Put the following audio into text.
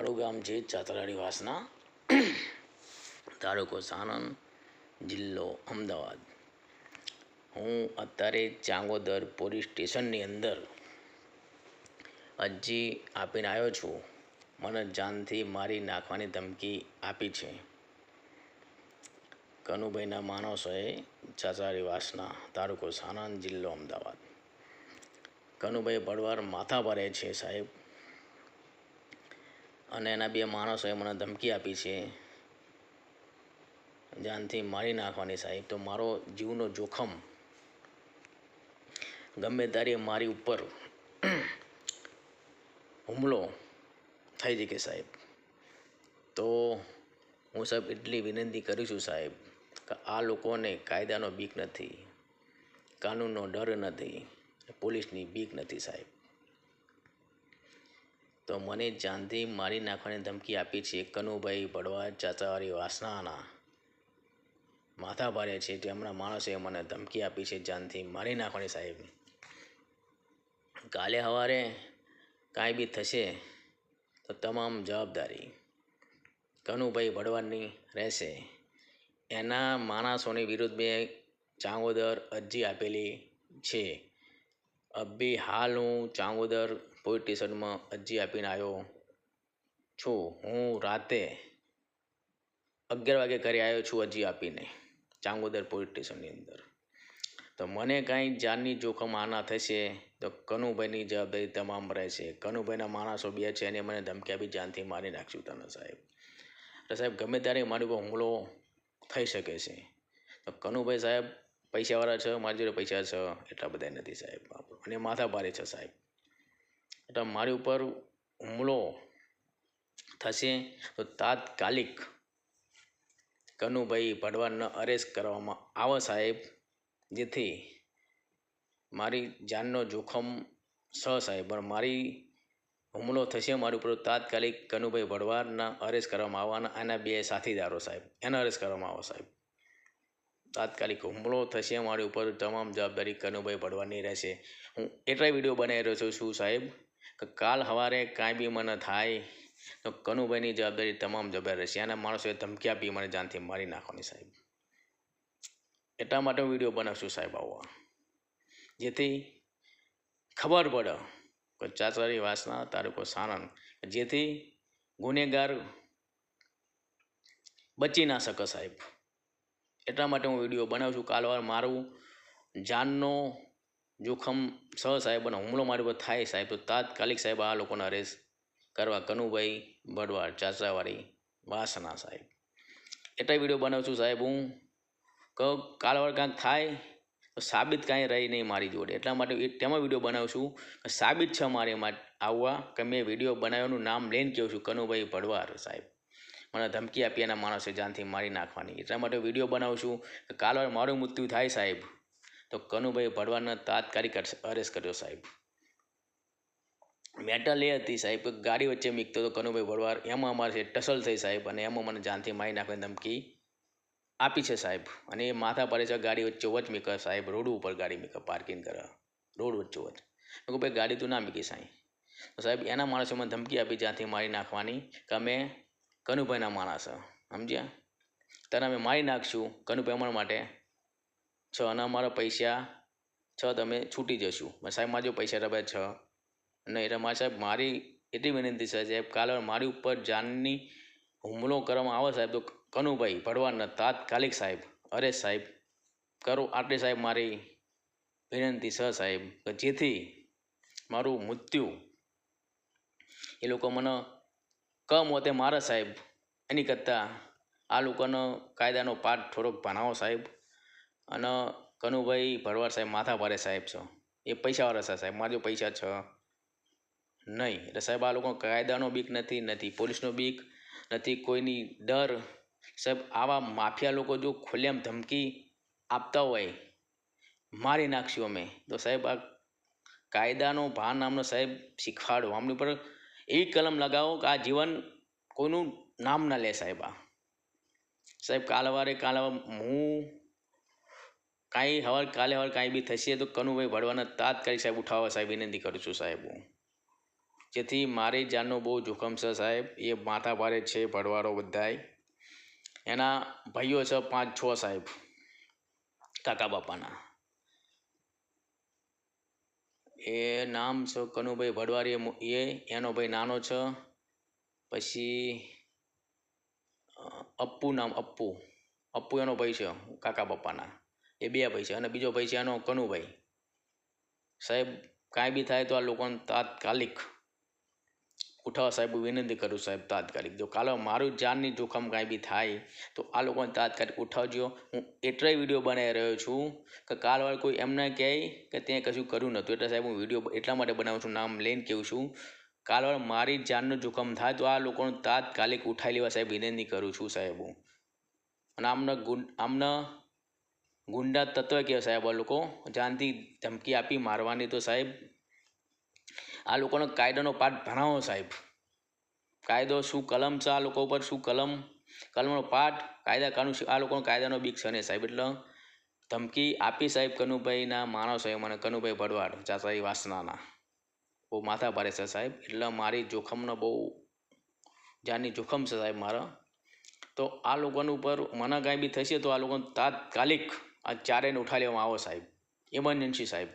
મારું ગામ છે ચાતરાડી વાસના, તાલુકો સાણંદ, જિલ્લો અમદાવાદ. હું અત્યારે ચાંગોદર પોલીસ સ્ટેશનની અંદર અરજી આપીને આવ્યો છું. મને જાનથી મારી નાખવાની ધમકી આપી છે કનુભાઈના માણસોએ, ચાચરાડી વાસના, તાલુકો સાણંદ, જિલ્લો અમદાવાદ. કનુભાઈ ભરવાડ માથા ભરે છે સાહેબ, અને એના બે માણસોએ મને ધમકી આપી છે જાનથી મારી નાખવાની સાહેબ. તો મારો જીવનો જોખમ ગમે ત્યારે મારી ઉપર હુમલો થઈ શકે સાહેબ. તો હું સાહેબ એટલી વિનંતી કરું છું સાહેબ કે આ લોકોને કાયદાનો બીક નથી, કાનૂનનો ડર નથી, પોલીસની બીક નથી સાહેબ. તો મને જાનથી મારી નાખવાની ધમકી આપી છે કનુભાઈ ભરવાડ, ચાચરાડી વાસનાના માથા ભારે છે. તેમના માણસે મને ધમકી આપી છે જાનથી મારી નાખવાની સાહેબ. કાલે સવારે કાંઈ બી થશે તો તમામ જવાબદારી કનુભાઈ ભરવાડની રહેશે. એના માણસોની વિરુદ્ધ મેં ચાંગોદર અરજી આપેલી છે. અભી હાલ હું ચાંગોદર પોલીસ સ્ટેશનમાં અરજી આપીને આવ્યો છું. હું રાતે 11 વાગે ઘરે આવ્યો છું અરજી આપીને ચાંગોદર પોલીસ સ્ટેશનની અંદર. તો મને કાંઈ જાનની જોખમ આના થશે તો કનુભાઈની જવાબદારી તમામ રહેશે. કનુભાઈના માણસો બે છે અને મને ધમકી આપી જાનથી મારી નાખશું તને સાહેબ. એટલે સાહેબ ગમે ત્યારે મારી ઉપર હુમલો થઈ શકે છે. તો કનુભાઈ સાહેબ પૈસાવાળા છે, મારી જોડે પૈસા છે એટલા બધા નથી સાહેબ, અને માથા ભારે છે સાહેબ. એટલે મારી ઉપર હુમલો થશે તો તાત્કાલિક કનુભાઈ ભરવાડને અરેસ્ટ કરવામાં આવે સાહેબ, જેથી મારી જાનનો જોખમ સાહેબ. પણ મારી હુમલો થશે મારી ઉપર, તાત્કાલિક કનુભાઈ ભરવાડના અરેસ્ટ કરવામાં આવવાના, એના બે સાથીદારો સાહેબ એને અરેસ્ટ કરવામાં આવે સાહેબ. તાત્કાલિક હુમલો થશે મારી ઉપર, તમામ જવાબદારી કનુભાઈ ભરવાડની રહેશે. હું એટલા વિડીયો બનાવી રહ્યો છું સાહેબ કે કાલ સવારે કાંઈ બી મને થાય તો કનુભાઈની જવાબદારી તમામ જવાબદારી રહેશે. એના માણસોએ ધમકી આપી મને જાનથી મારી નાખવાની સાહેબ. એટલા માટે હું વિડીયો બનાવશું સાહેબ આવો, જેથી ખબર પડે કે ચાચરાડી વાસના, તાલુકો સાણંદ, જેથી ગુનેગાર બચી ના શકે સાહેબ. એટલા માટે હું વિડીયો બનાવું છું. કાલ વાર મારું જાનનો જોખમ સાહેબ, અને હુમલો મારી પર થાય સાહેબ તો તાત્કાલિક સાહેબ આ લોકોને અરેસ્ટ કરવા કનુભાઈ ભરવાડ, ચાચરાવાડી વાસના સાહેબ. એટલા વિડીયો બનાવું છું સાહેબ હું કે કાલ વાર કાંઈક થાય તો સાબિત કાંઈ રહી નહીં મારી જોડે. એટલા માટે તેમાં વિડીયો બનાવું છું કે સાબિત છે મારે આવવા કે મેં વિડીયો બનાવ્યાનું નામ લઈને કહું છું કનુભાઈ ભરવાડ સાહેબ. મને ધમકી આપી એના માણસે જાનથી મારી નાખવાની. એટલા માટે વિડીયો બનાવું છું કે કાલ વાર મારું મૃત્યુ થાય સાહેબ તો કનુભાઈ ભરવાડને તાત્કાલિક અરેસ્ટ કર્યો સાહેબ. મેટર એ હતી સાહેબ કે ગાડી વચ્ચે મીકતો હતો કનુભાઈ ભરવાડ, એમાં અમારે ટસલ થઈ સાહેબ, અને એમાં મને જાનથી મારી નાખવાની ધમકી આપી છે સાહેબ. અને એ માથા પડે છે ગાડી વચ્ચે વચ મીકે સાહેબ, રોડ ઉપર ગાડી મીકે, પાર્કિંગ કરે રોડ વચ્ચે વચ. મેં કહું ભાઈ ગાડી તું ના મીકી સાહેબ. તો સાહેબ એના માણસે મને ધમકી આપી જ્યાંથી મારી નાખવાની કે અમે કનુભાઈના માણસ સમજ્યા, તને અમે મારી નાખશું કનુભાઈ અમારા માટે છ, અને અમારા પૈસા છ તમે છૂટી જશું. સાહેબ મારા જો પૈસા રબ્યા છ નહીં. એટલે મારે સાહેબ મારી એટલી વિનંતી છે સાહેબ, કાલે મારી ઉપર જાનની હુમલો કરવામાં આવે સાહેબ તો કનુભાઈ ભરવાડને તાત્કાલિક સાહેબ અરે સાહેબ કરો. આટલી સાહેબ મારી વિનંતી છે સાહેબ કે જેથી મારું મૃત્યુ એ લોકો મને કમોતે મારે સાહેબ, એની કરતાં આ લોકોનો કાયદાનો પાઠ થોડોક ભણાવો સાહેબ. અને કનુભાઈ ભરવાડ સાહેબ માથા ભારે સાહેબ છે, એ પૈસાવાળા છે સાહેબ, મારા જો પૈસા છે નહીં. એટલે સાહેબ આ લોકો કાયદાનો બીક નથી, પોલીસનો બીક નથી, કોઈની ડર સાહેબ. આવા માફિયા લોકો જો ખુલ્લેઆમ ધમકી આપતા હોય મારી નાખશું અમે, તો સાહેબ આ કાયદાનો ભાન નામનો સાહેબ શીખવાડો. આમની ઉપર એવી કલમ લગાવો કે આ જીવન કોઈનું નામ ના લે સાહેબ. આ સાહેબ કાલે હું કાલે સવારે કાંઈ બી થશે તો કનુભાઈ ભરવાડને તાત્કાલિક સાહેબ ઉઠાવવા સાહેબ વિનંતી કરું છું સાહેબ હું. જેથી મારી જાનનું બહુ જોખમ છે સાહેબ. એ માથા ભારે છે ભરવાડો બધાય. એના ભાઈઓ છે 5-6 સાહેબ કાકા બાપાના. એ નામ છે કનુભાઈ ભડવારી. એનો ભાઈ નાનો છે. પછી અપ્પુ નામ અપ્પુ એનો ભાઈ છે કાકા બાપાના. એ 2 ભાઈ છે અને બીજો ભાઈ છે એનો કનુભાઈ. સાહેબ કાંઈ બી થાય તો આ લોકોને તાત્કાલિક ઉઠાવવા સાહેબ વિનંતી કરું સાહેબ. તાત્કાલિક જો કાલે મારું જાનની જોખમ કાંઈ બી થાય તો આ લોકોને તાત્કાલિક ઉઠાવજો. હું એટલાય વિડીયો બનાવી રહ્યો છું કે કાલવાળ કોઈ એમને કહે કે ત્યાં કશું કર્યું નહોતું. એટલે સાહેબ હું વિડીયો એટલા માટે બનાવું છું, નામ લઈને કહું છું. કાલવાળ મારી જાનનું જોખમ થાય તો આ લોકોને તાત્કાલિક ઉઠાવી લેવા સાહેબ વિનંતી કરું છું સાહેબ હું. અને આમને ગુંડા તત્વ કહેવાય સાહેબ. આ લોકો જાનથી ધમકી આપી મારવાની. તો સાહેબ આ લોકોનો કાયદાનો પાઠ ભણાવો સાહેબ. કાયદો શું કલમ છે આ લોકો ઉપર, શું કલમનો પાઠ, કાયદા કાનૂન આ લોકોનો કાયદાનો બીક છે ને સાહેબ. એટલે ધમકી આપી સાહેબ કનુભાઈના માણસો એ મને, કનુભાઈ ભડવાડ ચાચાઈ વાસનાના. બહુ માથા ભારે છે સાહેબ. એટલે મારી જોખમનો બહુ જાનની જોખમ છે સાહેબ મારા. તો આ લોકોની ઉપર મને કાંઈ બી થશે તો આ લોકોને તાત્કાલિક આ ચારેયને ઉઠાવી લેવામાં આવો સાહેબ. ઇમરજન્સી સાહેબ.